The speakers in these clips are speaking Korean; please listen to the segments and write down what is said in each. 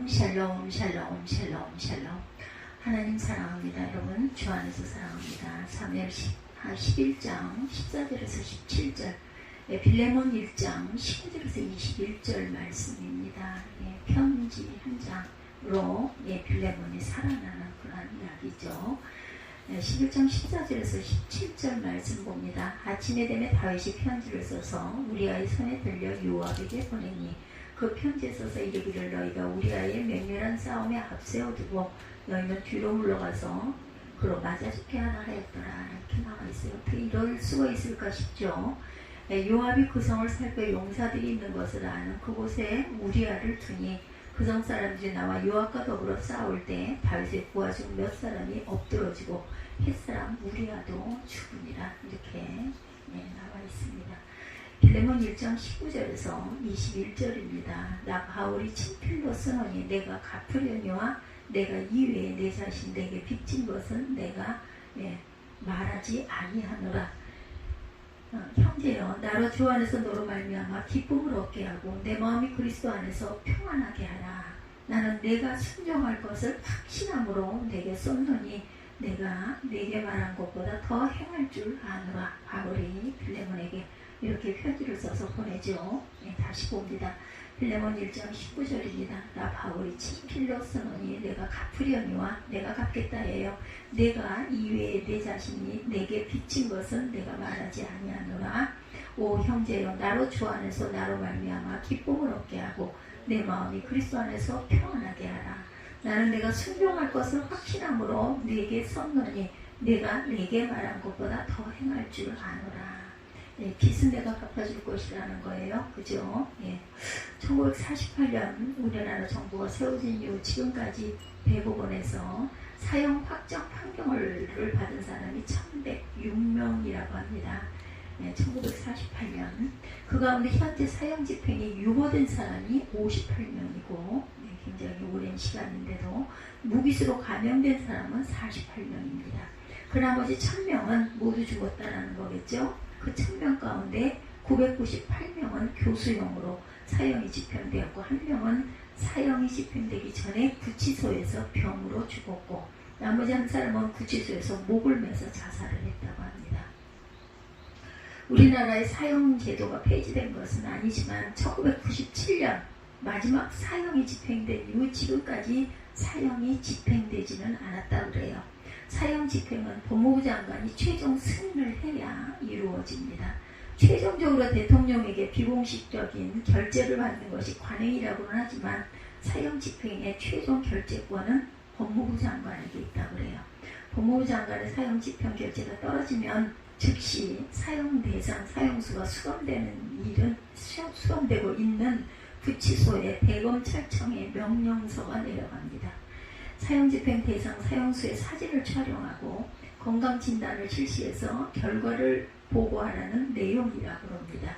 샬롬 샬롬 샬롬 샬롬 샬롬. 하나님 사랑합니다. 여러분 주 안에서 사랑합니다. 사무엘 11장 14절에서 17절, 빌레몬 1장 15절에서 21절 말씀입니다. 편지 한 장으로 빌레몬이 살아나는 그런 이야기죠. 11장 14절에서 17절 말씀 봅니다. 아침에 되면 다윗이 편지를 써서 우리아의 손에 들려 요압에게 보내니 그 편지에 써서 이르기를 너희가 우리아의 맹렬한 싸움에 앞세워두고 너희는 뒤로 물러가서 그로 맞아 죽게 하라 하였더라. 이렇게 나와 있어요. 어떻게 이럴 수가 있을까 싶죠. 요압이 그 성을 살펴 용사들이 있는 것을 아는 그곳에 우리아를 두니 그 성 사람들이 나와 요압과 더불어 싸울 때 다윗의 부하 중 몇 사람이 엎드러지고 햇사람 우리아도 죽으니라. 이렇게 나와 있습니다. 빌레몬 1장 19절에서 21절입니다. 나 바울이 친필로 쓰노니 내가 갚으려니와 내가 이외에 내 자신 내게 빚진 것은 내가 말하지 아니하노라. 형제여, 나로 주 안에서 너로 말미암아 기쁨을 얻게 하고 내 마음이 그리스도 안에서 평안하게 하라. 나는 내가 순종할 것을 확신함으로 내게 쏟노니 내가 내게 말한 것보다 더 행할 줄 아노라. 바울이 빌레몬에게 이렇게 편지를 써서 보내죠. 다시 봅니다. 빌레몬 1장 19절입니다. 나 바울이 친필로 쓰노니 내가 갚으려니와 내가 갚겠다 해요. 내가 이외에 내 자신이 내게 빚진 것은 내가 말하지 아니하노라. 오 형제여, 나로 주 안에서 나로 말미암아 기쁨을 얻게 하고 내 마음이 그리스도 안에서 평안하게 하라. 나는 내가 순종할 것을 확신함으로 내게 썼노니 내가 내게 말한 것보다 더 행할 줄 아노라. 빚은 내가 갚아줄 것이라는 거예요. 그죠? 1948년 우리나라 정부가 세워진 이후 지금까지 대법원에서 사형 확정 판결을 받은 사람이 1106명이라고 합니다. 1948년. 그 가운데 현재 사형 집행이 유보된 사람이 58명이고 굉장히 오랜 시간인데도 무기수로 감형된 사람은 48명입니다. 그 나머지 1000명은 모두 죽었다는 거겠죠? 그 1000명 가운데 998명은 교수형으로 사형이 집행되었고 1명은 사형이 집행되기 전에 구치소에서 병으로 죽었고 나머지 한 사람은 구치소에서 목을 매서 자살을 했다고 합니다. 우리나라의 사형 제도가 폐지된 것은 아니지만 1997년 마지막 사형이 집행된 이후 지금까지 사형이 집행되지는 않았다고 그래요. 사형 집행은 법무부 장관이 최종 승인을 해야 이루어집니다. 최종적으로 대통령에게 비공식적인 결재를 받는 것이 관행이라고는 하지만 사형 집행의 최종 결재권은 법무부 장관에게 있다고 해요. 법무부 장관의 사형 집행 결재가 떨어지면 즉시 사형 대상 사형수가 수감되고 있는 구치소에 대검찰청의 명령서가 내려갑니다. 사형 집행 대상 사형수의 사진을 촬영하고 건강진단을 실시해서 결과를 보고하라는 내용이라고 합니다.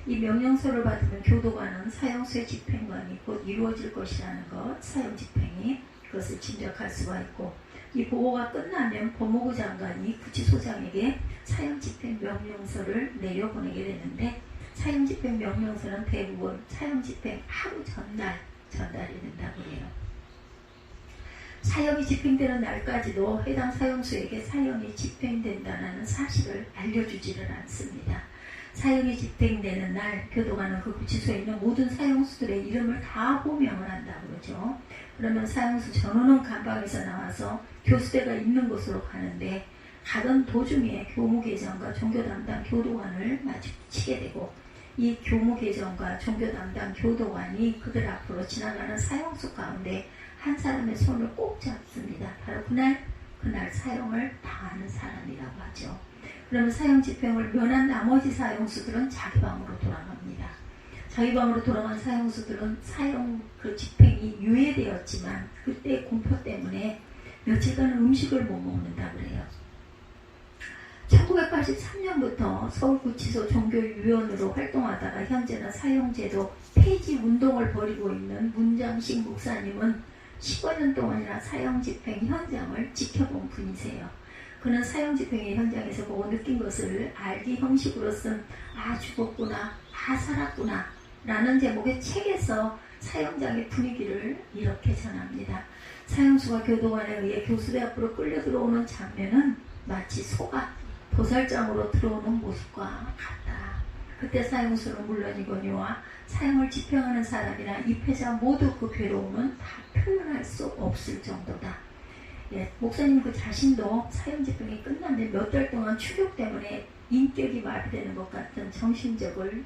이 명령서를 받으면 교도관은 사형수의 집행관이 곧 이루어질 것이라는 것, 사형 집행이 그것을 짐작할 수가 있고 이 보고가 끝나면 법무부 장관이 구치소장에게 사형 집행 명령서를 내려보내게 되는데 사형 집행 명령서는 대부분 사형 집행 하루 전날 전달이 된다고 해요. 사형이 집행되는 날까지도 해당 사형수에게 사형이 집행된다는 사실을 알려주지를 않습니다. 사형이 집행되는 날 교도관은 그 구치소에 있는 모든 사형수들의 이름을 다 호명을 한다고 그러죠. 그러면 사형수 전원은 감방에서 나와서 교수대가 있는 곳으로 가는데 가던 도중에 교무계정과 종교담당 교도관을 마주치게 되고 이 교무계정과 종교담당 교도관이 그들 앞으로 지나가는 사형수 가운데 한 사람의 손을 꼭 잡습니다. 바로 그날 사형을 당하는 사람이라고 하죠. 그러면 사형 집행을 면한 나머지 사형수들은 자기 방으로 돌아갑니다. 자기 방으로 돌아간 사형수들은 사형 그 집행이 유예되었지만 그때 공포 때문에 며칠간 음식을 못 먹는다고 그래요. 1983년부터 서울구치소 종교위원으로 활동하다가 현재는 사형제도 폐지 운동을 벌이고 있는 문장식 목사님은 15년 동안이나 사형 집행 현장을 지켜본 분이세요. 그는 사형 집행의 현장에서 보고 느낀 것을 알기 형식으로 쓴 아 죽었구나, 아 살았구나 라는 제목의 책에서 사형장의 분위기를 이렇게 전합니다. 사형수가 교도관에 의해 교수대 앞으로 끌려 들어오는 장면은 마치 소가 도살장으로 들어오는 모습과 같다. 그때 사형수는 물론이거니와 사형을 집행하는 사람이나 입회자 모두 그 괴로움은 다 표현할 수 없을 정도다. 예, 목사님 그 자신도 사형 집행이 끝났는데 몇 달 동안 추격 때문에 인격이 마비되는 것 같은 정신적인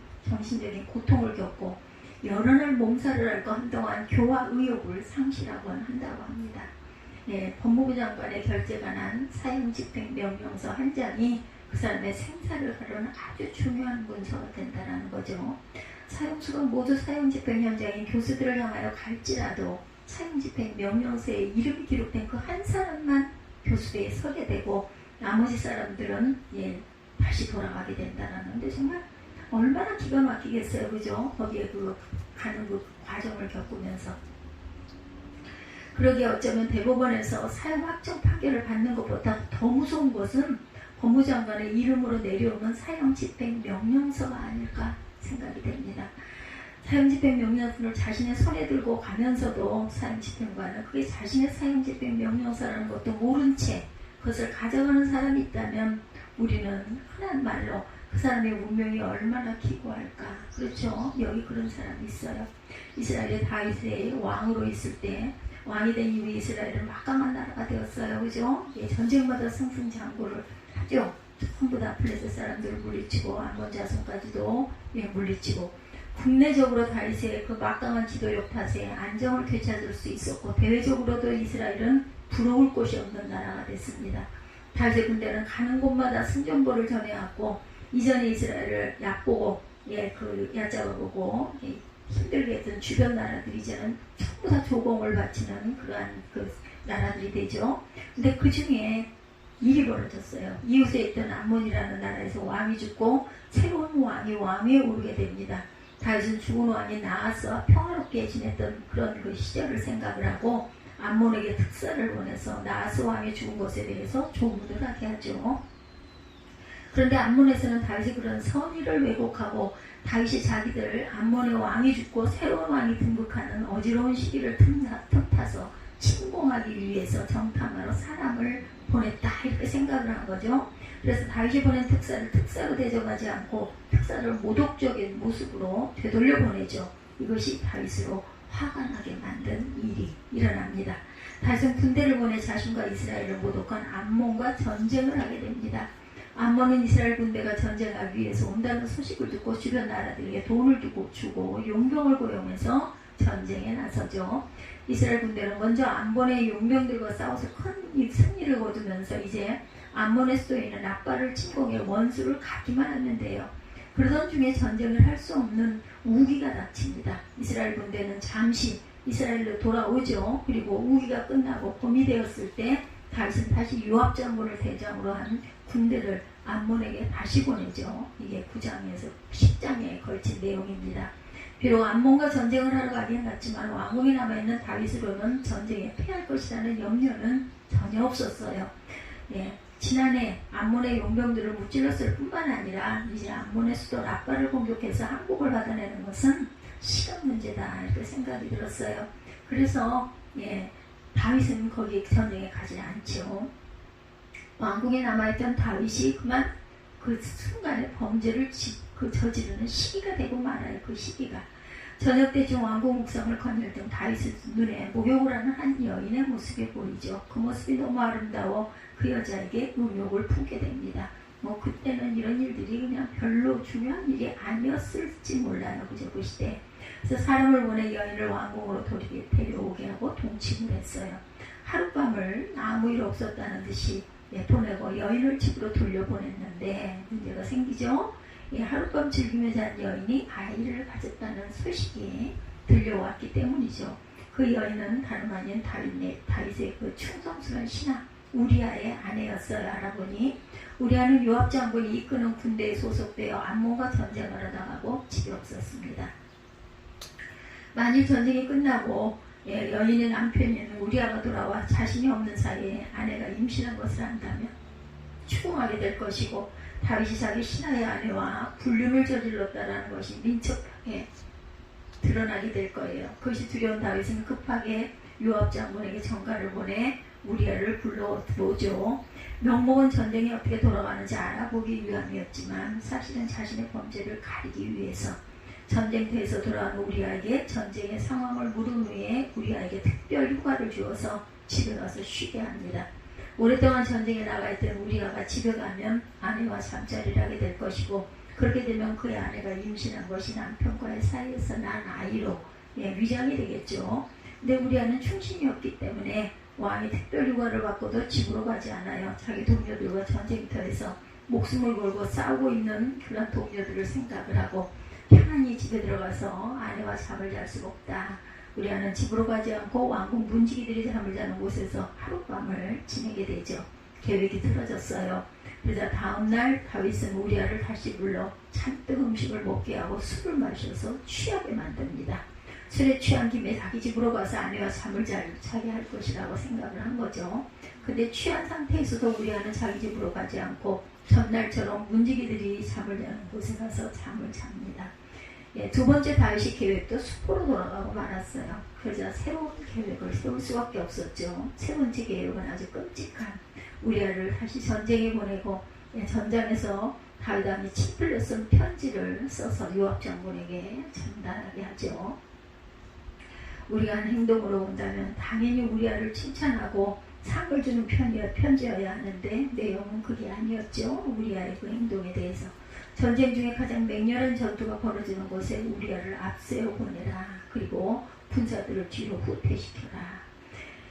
고통을 겪고 여러 날 몸살을 앓고 한동안 교화 의욕을 상실하곤 한다고 합니다. 예, 법무부 장관의 결재가 난 사형 집행 명령서 한 장이 그 사람의 생사를 가르는 아주 중요한 문서가 된다는 거죠. 사형수가 모두 사형 집행 현장인 교수들을 향하여 갈지라도 사형 집행 명령서에 이름이 기록된 그 한 사람만 교수대에 서게 되고 나머지 사람들은 다시 돌아가게 된다는데 정말 얼마나 기가 막히겠어요, 그죠? 거기에 가는 그 과정을 겪으면서. 그러기에 어쩌면 대법원에서 사형 확정 판결을 받는 것보다 더 무서운 것은 법무장관의 이름으로 내려오는 사형 집행 명령서가 아닐까 생각이 됩니다. 사형 집행 명령서를 자신의 손에 들고 가면서도 사형 집행관은 그게 자신의 사형 집행 명령서라는 것도 모른 채 그것을 가져가는 사람이 있다면 우리는 흔한 말로 그 사람의 운명이 얼마나 기구할까. 그렇죠? 여기 그런 사람이 있어요. 이스라엘의 다윗의 왕으로 있을 때 왕이 된 이후에 이스라엘은 막강한 나라가 되었어요. 그죠? 전쟁마다 승승장구를 하죠. 전부 다 블레셋 사람들을 물리치고 암몬 자손까지도 물리치고 국내적으로 다윗의 그 막강한 지도력 탓에 안정을 되찾을 수 있었고 대외적으로도 이스라엘은 부러울 곳이 없는 나라가 됐습니다. 다윗의 군대는 가는 곳마다 승전보를 전해왔고 이전에 이스라엘을 얕보고 얕잡아보고 힘들게 했던 주변 나라들이 이제는 전부 다 조공을 바치는 그러한 그 나라들이 되죠. 근데 그 중에 일이 벌어졌어요. 이웃에 있던 암몬이라는 나라에서 왕이 죽고 새로운 왕이 왕위에 오르게 됩니다. 다윗은 죽은 왕이 나아서 평화롭게 지냈던 그런 그 시절을 생각을 하고 암몬에게 특사를 보내서 나아스 왕이 죽은 것에 대해서 조문을 하게 하죠. 그런데 암몬에서는 다윗이 그런 선의를 왜곡하고 다윗이 자기들 암몬의 왕이 죽고 새로운 왕이 등극하는 어지러운 시기를 틈타서 침공하기 위해서 정탐하러 사람을 보냈다 이렇게 생각을 한 거죠. 그래서 다윗이 보낸 특사를 특사로 대접하지 않고 특사를 모독적인 모습으로 되돌려 보내죠. 이것이 다윗으로 화가 나게 만든 일이 일어납니다. 다윗은 군대를 보내 자신과 이스라엘을 모독한 암몬과 전쟁을 하게 됩니다. 암몬은 이스라엘 군대가 전쟁하기 위해서 온다는 소식을 듣고 주변 나라들에게 돈을 주고 용병을 고용해서 전쟁에 나서죠. 이스라엘 군대는 먼저 암몬의 용병들과 싸워서 큰 승리를 거두면서 이제 암몬의 수도에 있는 라빠를 침공해 원수를 가기만 했는데요. 그러던 중에 전쟁을 할 수 없는 우기가 닥칩니다. 이스라엘 군대는 잠시 이스라엘로 돌아오죠. 그리고 우기가 끝나고 봄이 되었을 때 다윗은 다시 요압 장군을 대장으로 한 군대를 암몬에게 다시 보내죠. 이게 9장에서 10장에 걸친 내용입니다. 비록 암몬과 전쟁을 하러 가긴 갔지만 왕궁에 남아있는 다윗으로는 전쟁에 패할 것이라는 염려는 전혀 없었어요. 지난해 암몬의 용병들을 무찔렀을 뿐만 아니라 이제 암몬의 수도 라빠를 공격해서 항복을 받아내는 것은 시간 문제다 이렇게 생각이 들었어요. 그래서 다윗은 거기 전쟁에 가지 않죠. 왕궁에 남아있던 다윗이 그만 그 순간에 범죄를 저지르는 시기가 되고 말아요. 그 시기가 저녁 때쯤 왕궁 묵상을 거닐던 다윗의 눈에 목욕을 하는 한 여인의 모습이 보이죠. 그 모습이 너무 아름다워 그 여자에게 의욕을 품게 됩니다. 그때는 이런 일들이 그냥 별로 중요한 일이 아니었을지 몰라요. 그죠? 그 시대. 그래서 사람을 보내 여인을 왕궁으로 데려오게 하고 동침을 했어요. 하룻밤을 아무 일 없었다는 듯이 보내고 여인을 집으로 돌려보냈는데 문제가 생기죠. 하룻밤 즐기며 잔 여인이 아이를 가졌다는 소식이 들려왔기 때문이죠. 그 여인은 다름 아닌 다윗의 그 충성스러운 신하 우리아의 아내였어요. 알아보니 우리아는 요압 장군이 이끄는 군대에 소속되어 암몬과 전쟁을 하다 가고 집에 없었습니다. 만일 전쟁이 끝나고 여인의 남편인 우리아가 돌아와 자신이 없는 사이에 아내가 임신한 것을 안다면 추궁하게 될 것이고 다윗이 자기 신하의 아내와 불륜을 저질렀다라는 것이 민첩하게 드러나게 될 거예요. 그것이 두려운 다윗은 급하게 요압 장군에게 전가를 보내 우리아를 불러 들어오죠. 명목은 전쟁이 어떻게 돌아가는지 알아보기 위함이었지만 사실은 자신의 범죄를 가리기 위해서 전쟁터에서 돌아온 우리아에게 전쟁의 상황을 물은 후에 우리아에게 특별 휴가를 주어서 집에 가서 쉬게 합니다. 오랫동안 전쟁에 나가 있던 우리아가 집에 가면 아내와 잠자리를 하게 될 것이고 그렇게 되면 그의 아내가 임신한 것이 남편과의 사이에서 난 아이로 위장이 되겠죠. 근데 우리아는 충신이었기 때문에 왕이 특별 휴가를 받고도 집으로 가지 않아요. 자기 동료들과 전쟁터에서 목숨을 걸고 싸우고 있는 그런 동료들을 생각을 하고 편안히 집에 들어가서 아내와 잠을 잘 수가 없다. 우리아는 집으로 가지 않고 왕궁 문지기들이 잠을 자는 곳에서 하룻밤을 지내게 되죠. 계획이 틀어졌어요. 그러자 다음날 다윗은 우리아를 다시 불러 잔뜩 음식을 먹게 하고 술을 마셔서 취하게 만듭니다. 술에 취한 김에 자기 집으로 가서 아내와 잠을 자게 할 것이라고 생각을 한 거죠. 근데 취한 상태에서도 우리아는 자기 집으로 가지 않고 전날처럼 문지기들이 잠을 자는 곳에 가서 잠을 잡니다. 두 번째 다윗의 계획도 숲으로 돌아가고 말았어요. 그러자 새로운 계획을 세울 수밖에 없었죠. 세 번째 계획은 아주 끔찍한 우리아를 다시 전쟁에 보내고 전장에서 다윗 왕이 친필로 쓴 편지를 써서 요압 장군에게 전달하게 하죠. 우리가 한 행동으로 본다면 당연히 우리아를 칭찬하고 상을 주는 편지여야 하는데 내용은 그게 아니었죠. 우리아의 그 행동에 대해서. 전쟁 중에 가장 맹렬한 전투가 벌어지는 곳에 우리아를 앞세워 보내라. 그리고 군사들을 뒤로 후퇴시켜라.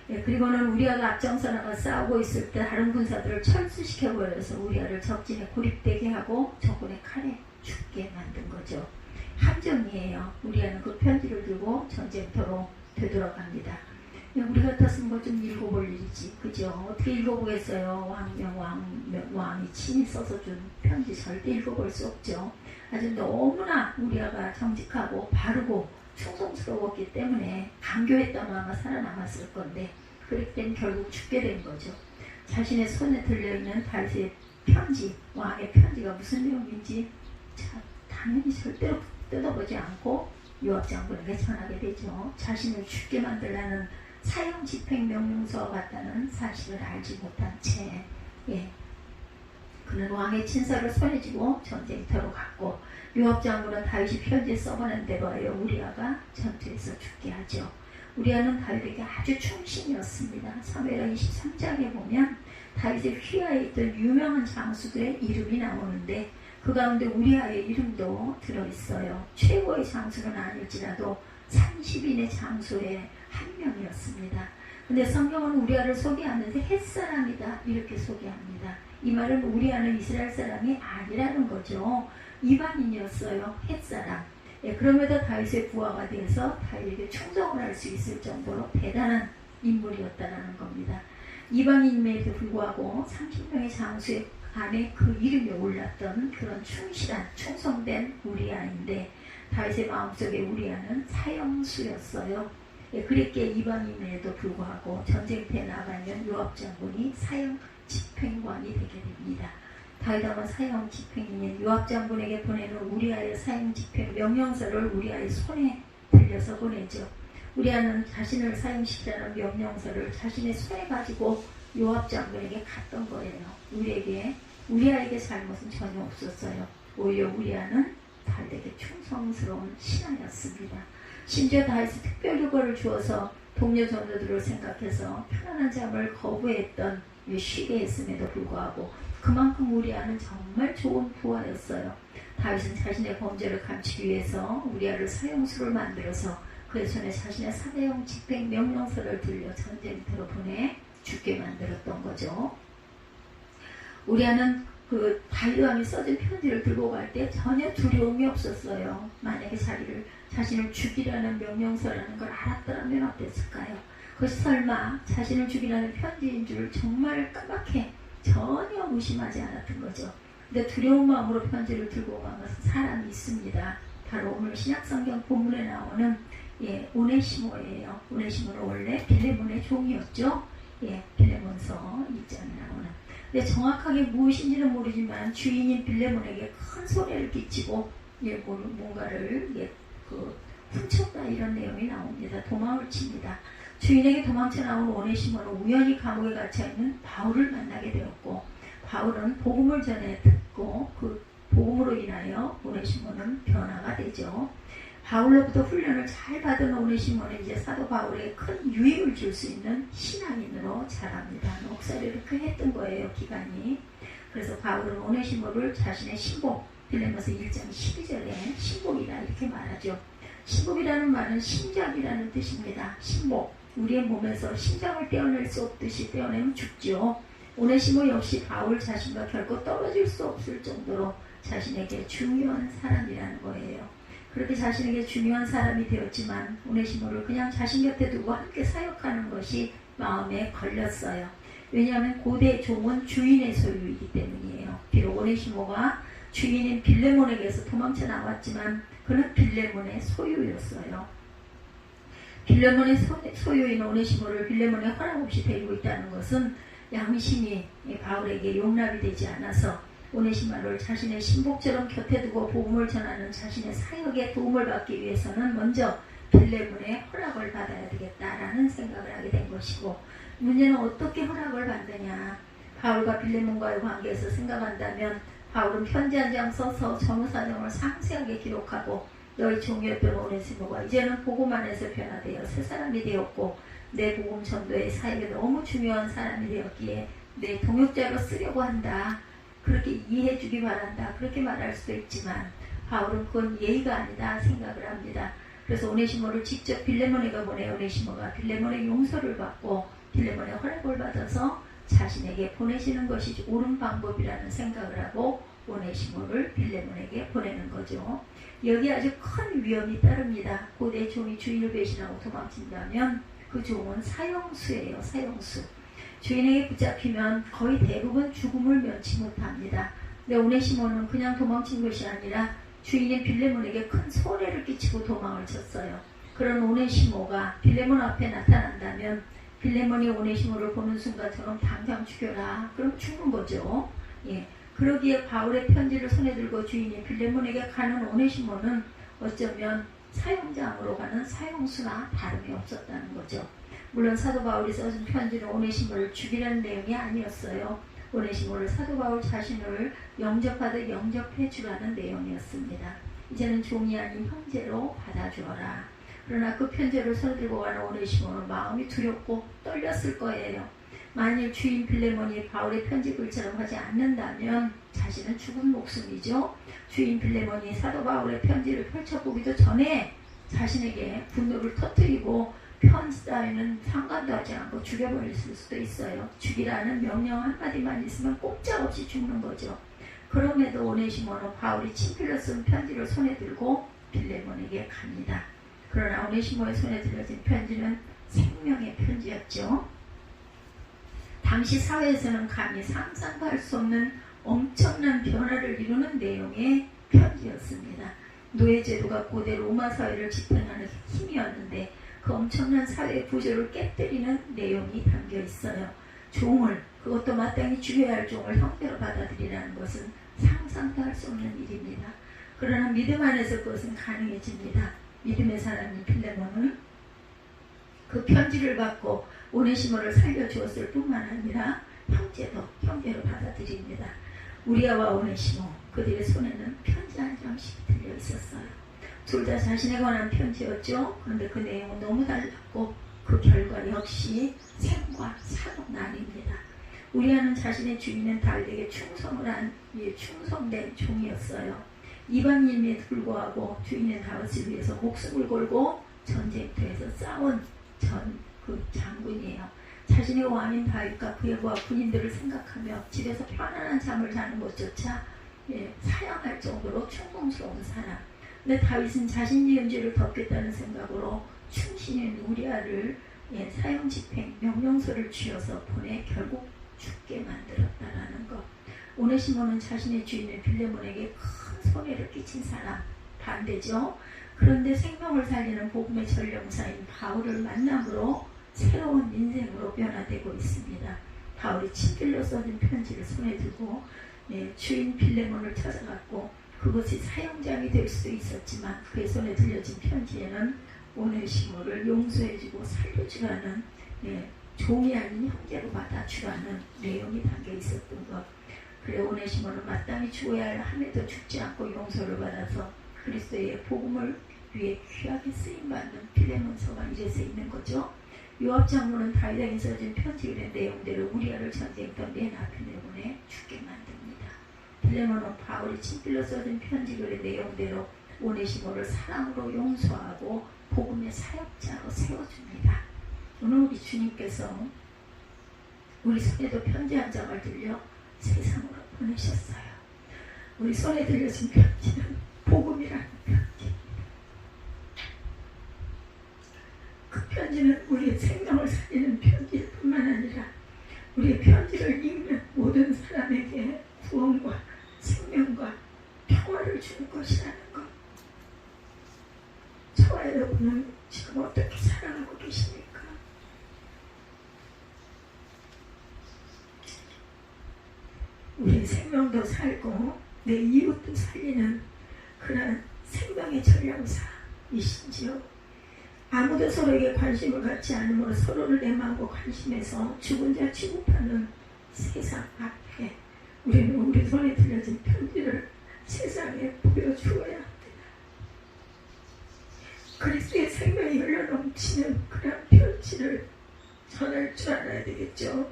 그리고는 우리아가 앞장서 나가 싸우고 있을 때 다른 군사들을 철수시켜버려서 우리아를 적진에 고립되게 하고 적군의 칼에 죽게 만든 거죠. 함정이에요. 우리아는 그 편지를 들고 전쟁터로 되돌아갑니다. 우리 같았으면 뭐 좀 읽어볼 일이지, 그죠? 어떻게 읽어보겠어요? 왕이 친히 써서 준 편지 절대 읽어볼 수 없죠. 아주 너무나 우리아가 정직하고 바르고 충성스러웠기 때문에 강교했다면 아마 살아남았을 건데 그렇기 때문에 결국 죽게 된 거죠. 자신의 손에 들려있는 다윗의 편지, 왕의 편지가 무슨 내용인지 당연히 절대로 뜯어보지 않고 요압 장군에게 전하게 되죠. 자신을 죽게 만들라는 사형 집행 명령서와 같다는 사실을 알지 못한 채 그는 왕의 친서를 손에 쥐고 전쟁터로 갔고 요압 장군은 다윗이 편지에 써보낸 대로 하여 우리아가 전투에서 죽게 하죠. 우리아는 다윗에게 아주 충신이었습니다. 사무엘하 23장에 보면 다윗의 휘하에 있던 유명한 장수들의 이름이 나오는데 그 가운데 우리아의 이름도 들어있어요. 최고의 장수는 아닐지라도 30인의 장수의 한 명이었습니다. 근데 성경은 우리아를 소개하면서 햇사람이다 이렇게 소개합니다. 이 말은 우리아는 이스라엘 사람이 아니라는 거죠. 이방인이었어요. 햇사람. 그럼에도 다윗의 부하가 되어서 다윗에게 충성을 할 수 있을 정도로 대단한 인물이었다는 겁니다. 이방인임에도 불구하고 30명의 장수의 안에 그 이름이 올랐던 그런 충실한 충성된 우리아인데 다윗의 마음속에 우리아는 사형수였어요. 그랬기에 이방인임에도 불구하고 전쟁터에 나가면 요압 장군이 사형 집행관이 되게 됩니다. 다윗 왕은 사형 집행인인 요압 장군에게 보내는 우리아의 사형 집행 명령서를 우리아의 손에 들려서 보내죠. 우리아는 자신을 사형시키라는 명령서를 자신의 손에 가지고 요압 장군에게 갔던 거예요. 우리아에게 잘못은 전혀 없었어요. 오히려 우리아는 다윗에게 충성스러운 신하였습니다. 심지어 다윗이 특별 휴가를 주어서 동료 전우들을 생각해서 편안한 잠을 거부했던 쉬게 했음에도 불구하고 그만큼 우리아는 정말 좋은 부하였어요. 다윗은 자신의 범죄를 감추기 위해서 우리아를 사형수를 만들어서 그의 손에 자신의 사형 집행 명령서를 들려 전쟁터로 보내 죽게 만들었던 거죠. 우리아는 그 다윗 왕이 써준 편지를 들고 갈 때 전혀 두려움이 없었어요. 만약에 자신을 죽이라는 명령서라는 걸 알았더라면 어땠을까요? 그것이 설마 자신을 죽이라는 편지인 줄 정말 까맣게 전혀 무심하지 않았던 거죠. 근데 두려운 마음으로 편지를 들고 간 것은 사람이 있습니다. 바로 오늘 신약성경 본문에 나오는 오네시모예요. 오네시모는 원래 빌레몬의 종이었죠. 빌레몬서 2장에 나오는. 근데 정확하게 무엇인지는 모르지만 주인인 빌레몬에게 큰 손해를 끼치고 뭔가를 훔쳤다 이런 내용이 나옵니다. 도망을 칩니다. 주인에게 도망쳐 나온 오네시모는 우연히 감옥에 갇혀있는 바울을 만나게 되었고 바울은 복음을 전해 듣고 그 복음으로 인하여 오네시모는 변화가 되죠. 바울로부터 훈련을 잘 받은 오네시모는 이제 사도 바울에게 큰 유익을 줄 수 있는 신앙인으로 자랍니다. 목사를 그 했던 거예요, 기간이. 그래서 바울은 오네시모를 자신의 신복, 빌레몬서 1장 12절에 신복이라 이렇게 말하죠. 신복이라는 말은 심장이라는 뜻입니다. 신복, 우리의 몸에서 심장을 떼어낼 수 없듯이 떼어내면 죽죠. 오네시모 역시 바울 자신과 결코 떨어질 수 없을 정도로 자신에게 중요한 사람이라는 거예요. 그렇게 자신에게 중요한 사람이 되었지만 오네시모를 그냥 자신 곁에 두고 함께 사역하는 것이 마음에 걸렸어요. 왜냐하면 고대 종은 주인의 소유이기 때문이에요. 비록 오네시모가 주인인 빌레몬에게서 도망쳐 나왔지만 그는 빌레몬의 소유였어요. 빌레몬의 소유인 오네시모를 빌레몬의 허락 없이 데리고 있다는 것은 양심이 바울에게 용납이 되지 않아서 오네시모를 자신의 신복처럼 곁에 두고 복음을 전하는 자신의 사역에 도움을 받기 위해서는 먼저 빌레몬의 허락을 받아야 되겠다라는 생각을 하게 된 것이고, 문제는 어떻게 허락을 받느냐. 바울과 빌레몬과의 관계에서 생각한다면 바울은 편지 한 장 써서 전후 사정을 상세하게 기록하고 너희 종이었던 오네시모가 이제는 복음 안에서 변화되어 새 사람이 되었고 내 복음 전도의 사역에 너무 중요한 사람이 되었기에 내 동역자로 쓰려고 한다. 그렇게 이해해 주기 바란다. 그렇게 말할 수도 있지만 바울은 그건 예의가 아니다 생각을 합니다. 그래서 오네시모를 직접 빌레몬에게 보내 오네시모가 빌레몬의 용서를 받고 빌레몬의 허락을 받아서 자신에게 보내시는 것이 옳은 방법이라는 생각을 하고 오네시모를 빌레몬에게 보내는 거죠. 여기 아주 큰 위험이 따릅니다. 고대 종이 주인을 배신하고 도망친다면 그 종은 사형수예요. 사형수. 주인에게 붙잡히면 거의 대부분 죽음을 면치 못합니다. 근데 오네시모는 그냥 도망친 것이 아니라 주인인 빌레몬에게 큰 손해를 끼치고 도망을 쳤어요. 그런 오네시모가 빌레몬 앞에 나타난다면 빌레몬이 오네시모를 보는 순간처럼 당장 죽여라. 그럼 죽는 거죠. 예. 그러기에 바울의 편지를 손에 들고 주인인 빌레몬에게 가는 오네시모는 어쩌면 사형장으로 가는 사형수나 다름이 없었다는 거죠. 물론 사도 바울이 써준 편지는 오네시모를 죽이라는 내용이 아니었어요. 오네시모를 사도 바울 자신을 영접하듯 영접해 주라는 내용이었습니다. 이제는 종이 아닌 형제로 받아주어라. 그러나 그 편지를 손에 들고 가는 오네시모는 마음이 두렵고 떨렸을 거예요. 만일 주인 빌레몬이 바울의 편지 글처럼 하지 않는다면 자신은 죽은 목숨이죠. 주인 빌레몬이 사도 바울의 편지를 펼쳐보기도 전에 자신에게 분노를 터뜨리고 편지 따위는 상관도 하지 않고 죽여버릴 수도 있어요. 죽이라는 명령 한마디만 있으면 꼼짝없이 죽는 거죠. 그럼에도 오네시모는 바울이 친필로 쓴 편지를 손에 들고 빌레몬에게 갑니다. 그러나 오네시모의 손에 들려진 편지는 생명의 편지였죠. 당시 사회에서는 감히 상상도 할 수 없는 엄청난 변화를 이루는 내용의 편지였습니다. 노예제도가 고대 로마 사회를 지탱하는 힘이었는데 그 엄청난 사회의 구조를 깨뜨리는 내용이 담겨 있어요. 종을, 그것도 마땅히 죽여야 할 종을 형제로 받아들이라는 것은 상상도 할 수 없는 일입니다. 그러나 믿음 안에서 그것은 가능해집니다. 믿음의 사람인 빌레몬은 그 편지를 받고 오네시모를 살려주었을 뿐만 아니라 형제로 받아들입니다. 우리아와 오네시모, 그들의 손에는 편지 한 장씩 들려 있었어요. 둘 다 자신에 관한 편지였죠. 그런데 그 내용은 너무 달랐고 그 결과 역시 생과 사도 난입니다. 우리아는 자신의 주인은 다윗에게 충성된 종이었어요. 이방인임에도 불구하고 주인의 다윗을 위해서 목숨을 걸고 전쟁터에서 싸운 그 장군이에요. 자신의 왕인 다윗과 그의 군인들을 생각하며 집에서 편안한 잠을 자는 것조차 사양할 정도로 충성스러운 사람. 근데 다윗은 자신 지은 죄를 덮겠다는 생각으로 충신인 우리아를 사형 집행 명령서를 쥐어서 보내 결국 죽게 만들었다라는 것. 오네시모는 자신의 주인인 빌레몬에게 큰 손해를 끼친 사람. 반대죠. 그런데 생명을 살리는 복음의 전령사인 바울을 만남으로 새로운 인생으로 변화되고 있습니다. 바울이 친필로 써준 편지를 손에 들고 주인 빌레몬을 찾아갔고 그것이 사형장이 될 수도 있었지만 그의 손에 들려진 편지에는 오네시모를 용서해주고 살려주라는 종이 아닌 형제로 받아주라는 내용이 담겨 있었던 것. 그래 오네시모는 마땅히 죽어야 할 한해도 죽지 않고 용서를 받아서 그리스도의 복음을 위해 귀하게 쓰임받는 필레몬서가 이래서 있는 거죠. 요압 장로는 다윗에게 써진 편지의 내용대로 우리아를 전쟁터 맨 앞에 내보내 죽게 만듭니다. 필레몬은 바울이 친필로 써진 편지글의 내용대로 오네시모를 사랑으로 용서하고 복음의 사역자로 세워줍니다. 오늘 우리 주님께서 우리 손에도 편지 한 장을 들려 세상으로 보내셨어요. 우리 손에 들려진 편지는 복음이라는 편지입니다. 그 편지는 우리의 생명을 살리는 편지일 뿐만 아니라 우리의 편지를 읽는 모든 사람에게 구원과 생명과 평화를 주는 것이라는 것. 저와 여러분은 지금 어떻게 살아가고 계십니까? 우리 생명도 살고 내 이웃도 살리는 그런 생명의 전령사이신지요. 아무도 서로에게 관심을 갖지 않으므로 서로를 내마음과 관심해서 죽은 자 취급하는 세상 앞에 우리는 우리 손에 들려진 편지를 세상에 보여주어야 합니다. 그리스도의 생명이 흘러넘치는 그런 편지를 전할 줄 알아야 되겠죠.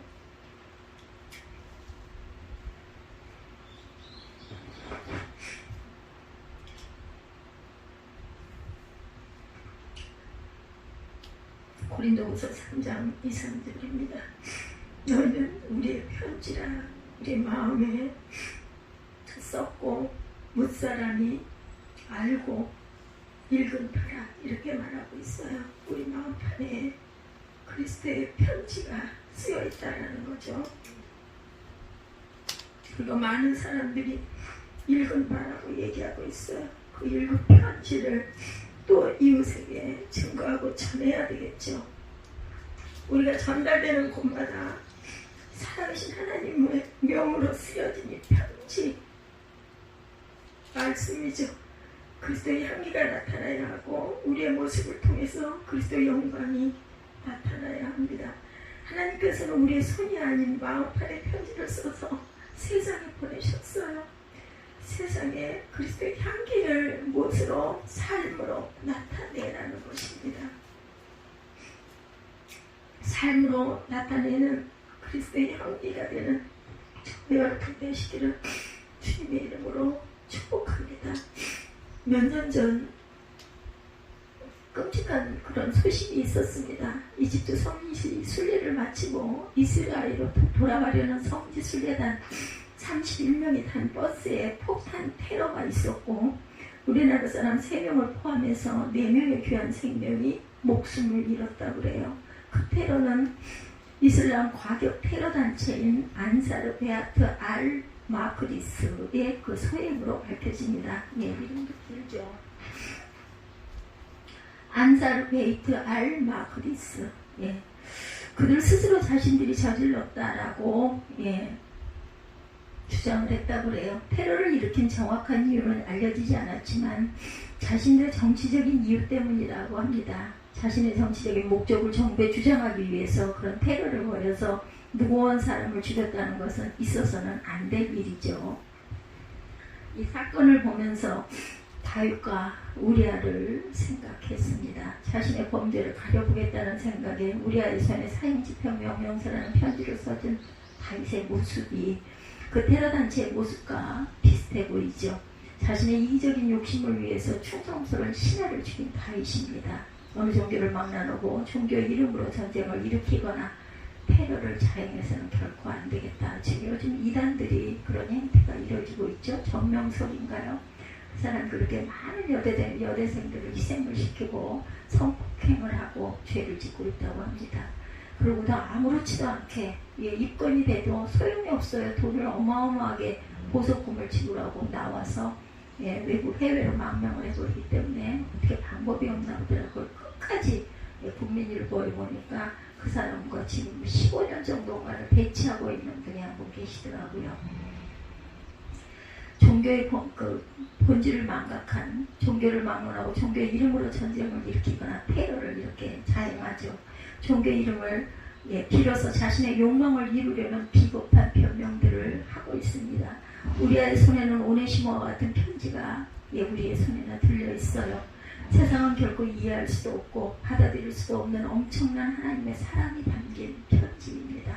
고린도후서 3장 2, 3절입니다. 너희는 우리의 편지라 우리 마음에 썼고 무사람이 알고 읽은 바라 이렇게 말하고 있어요. 우리 마음판에 그리스도의 편지가 쓰여 있다는 거죠. 그리고 많은 사람들이 읽은 바라고 얘기하고 있어요. 그 읽은 편지를 또 이웃에게 증거하고 전해야 되겠죠. 우리가 전달되는 곳마다 살아계신 하나님의 명으로 쓰여진 이 편지 말씀이죠. 그리스도의 향기가 나타나야 하고 우리의 모습을 통해서 그리스도의 영광이 나타나야 합니다. 하나님께서는 우리의 손이 아닌 마음판에 편지를 써서 세상에 보내셨어요. 세상에 그리스도의 향기를 무엇으로? 삶으로 나타내라는 것입니다. 삶으로 나타내는 그리스도의 향기가 되는 저와 여러분 되시기를 주님의 이름으로 축복합니다. 몇 년 전 끔찍한 그런 소식이 있었습니다. 이집트 성지 순례를 마치고 이스라엘로 돌아가려는 성지 순례단 31명이 탄 버스에 폭탄 테러가 있었고 우리나라 사람 3명을 포함해서 4명의 귀한 생명이 목숨을 잃었다고 그래요. 그 테러는 이슬람 과격 테러 단체인 안사르 베아트 알 마크디스의 그 소행으로 밝혀집니다. 이름도 길죠. 안사르 베이트 알 마크디스. 그들 스스로 자신들이 저질렀다라고 주장을 했다고 그래요. 테러를 일으킨 정확한 이유는 알려지지 않았지만 자신들의 정치적인 이유 때문이라고 합니다. 자신의 정치적인 목적을 정부에 주장하기 위해서 그런 테러를 벌여서 무고한 사람을 죽였다는 것은 있어서는 안 될 일이죠. 이 사건을 보면서 다윗과 우리아를 생각했습니다. 자신의 범죄를 가려보겠다는 생각에 우리아의 손에 사형집행 명령서라는 편지를 써준 다윗의 모습이 그 테러단체의 모습과 비슷해 보이죠. 자신의 이기적인 욕심을 위해서 충성스러운 신하를 죽인 다윗입니다. 어느 종교를 막나누고 종교의 이름으로 전쟁을 일으키거나 테러를 자행해서는 결코 안 되겠다. 지금 요즘 이단들이 그런 행태가 이루어지고 있죠. 정명석인가요? 그 사람 그렇게 많은 여대생들을 희생을 시키고 성폭행을 하고 죄를 짓고 있다고 합니다. 그리고 다 아무렇지도 않게 입건이 돼도 소용이 없어요. 돈을 어마어마하게 보석금을 지불하고 나와서 외국 해외로 망명을 해버리기 때문에 어떻게 방법이 없나 보더라고요. 끝까지 국민일보에 보니까 그 사람과 지금 15년 정도가를 배치하고 있는 분이 한 분 계시더라고요. 종교 종교의 본질을 망각한, 종교를 막론하고 종교의 이름으로 전쟁을 일으키거나 테러를 이렇게 자행하죠. 종교의 이름을 빌어서 자신의 욕망을 이루려는 비겁한 변명들을 하고 있습니다. 우리의 손에는 오네시모와 같은 편지가 우리의 손에는 들려 있어요. 세상은 결코 이해할 수도 없고 받아들일 수도 없는 엄청난 하나님의 사랑이 담긴 편지입니다.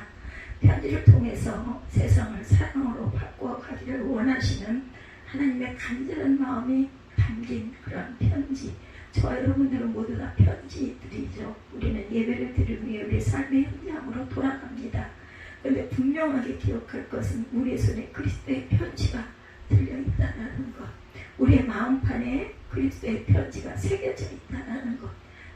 편지를 통해서 세상을 사랑으로 바꾸어 가기를 원하시는 하나님의 간절한 마음이 담긴 그런 편지. 저와 여러분들은 모두 다 편지들이죠. 우리는 예배를 들으며 우리의 삶의 현장으로 돌아갑니다. 그런데 분명하게 기억할 것은 우리의 손에 그리스도의 편지가 들려있다는 것. 우리의 마음판에 그리스도의 편지가 새겨져 있다는 것.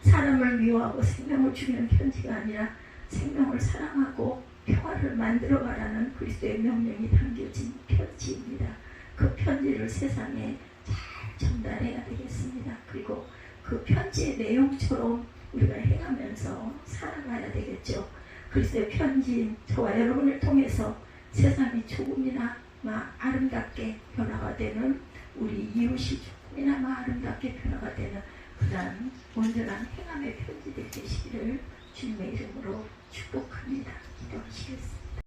사람을 미워하고 생명을 죽이는 편지가 아니라 생명을 사랑하고 평화를 만들어가라는 그리스도의 명령이 담겨진 편지입니다. 그 편지를 세상에 잘 전달해야 되겠습니다. 그리고 그 편지의 내용처럼 우리가 행하면서 살아가야 되겠죠. 그리스도의 편지인 저와 여러분을 통해서 세상이 조금이나마 아름답게 변화가 되는, 우리 이웃이 조금이나마 아름답게 변화가 되는 그러한 온전한 행함의 편지들 되시기를 주님의 이름으로 축복합니다. 기도하시겠습니다.